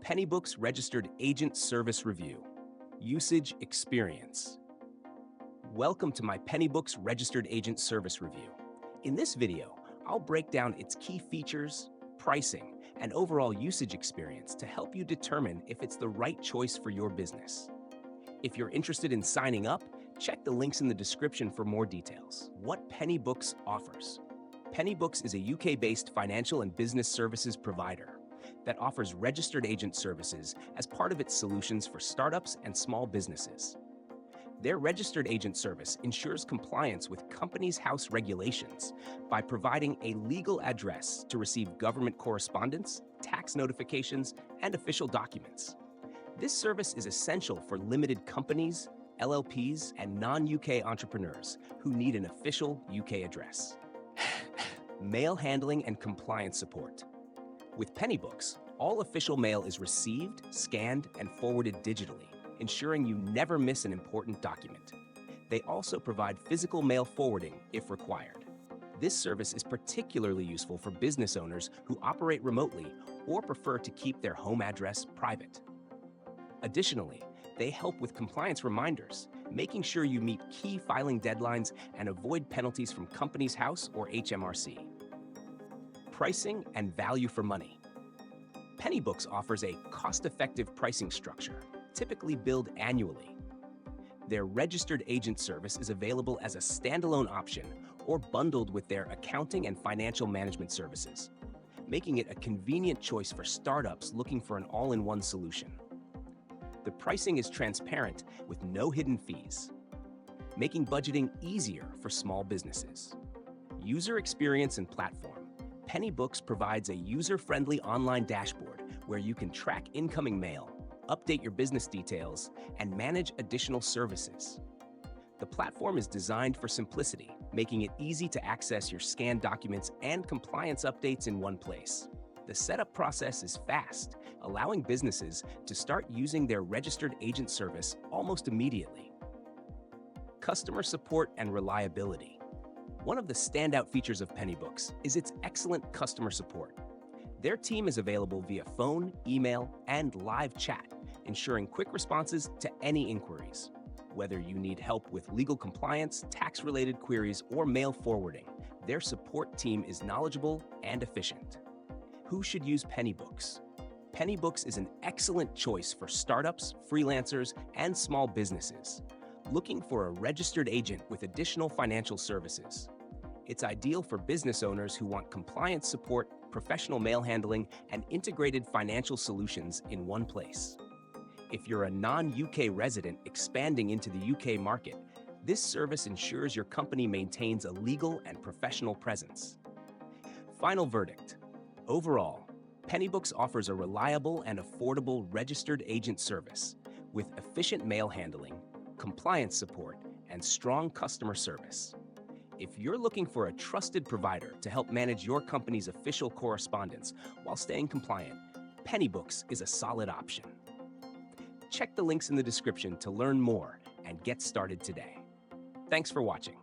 PennyBooks Registered Agent Service Review. Usage Experience. Welcome to my PennyBooks Registered Agent Service Review. In this video, I'll break down its key features, pricing, and overall usage experience to help you determine if it's the right choice for your business. If you're interested in signing up, check the links in the description for more details. What PennyBooks offers. PennyBooks is a UK-based financial and business services provider that offers registered agent services as part of its solutions for startups and small businesses. Their registered agent service ensures compliance with Companies House regulations by providing a legal address to receive government correspondence, tax notifications, and official documents. This service is essential for limited companies, LLPs, and non-UK entrepreneurs who need an official UK address. Mail handling and compliance support. With PennyBooks, all official mail is received, scanned, and forwarded digitally, ensuring you never miss an important document. They also provide physical mail forwarding if required. This service is particularly useful for business owners who operate remotely or prefer to keep their home address private. Additionally, they help with compliance reminders, making sure you meet key filing deadlines and avoid penalties from Companies House or HMRC. Pricing and value for money. PennyBooks offers a cost-effective pricing structure, typically billed annually. Their registered agent service is available as a standalone option or bundled with their accounting and financial management services, making it a convenient choice for startups looking for an all-in-one solution. The pricing is transparent with no hidden fees, making budgeting easier for small businesses. User experience and platform. PennyBooks provides a user-friendly online dashboard where you can track incoming mail, update your business details, and manage additional services. The platform is designed for simplicity, making it easy to access your scanned documents and compliance updates in one place. The setup process is fast, allowing businesses to start using their registered agent service almost immediately. Customer support and reliability. One of the standout features of PennyBooks is its excellent customer support. Their team is available via phone, email, and live chat, ensuring quick responses to any inquiries. Whether you need help with legal compliance, tax-related queries, or mail forwarding, their support team is knowledgeable and efficient. Who should use PennyBooks? PennyBooks is an excellent choice for startups, freelancers, and small businesses looking for a registered agent with additional financial services. It's ideal for business owners who want compliance support, professional mail handling, and integrated financial solutions in one place. If you're a non-UK resident expanding into the UK market, this service ensures your company maintains a legal and professional presence. Final verdict. Overall, PennyBooks offers a reliable and affordable registered agent service with efficient mail handling, compliance support, and strong customer service. If you're looking for a trusted provider to help manage your company's official correspondence while staying compliant, PennyBooks is a solid option. Check the links in the description to learn more and get started today. Thanks for watching.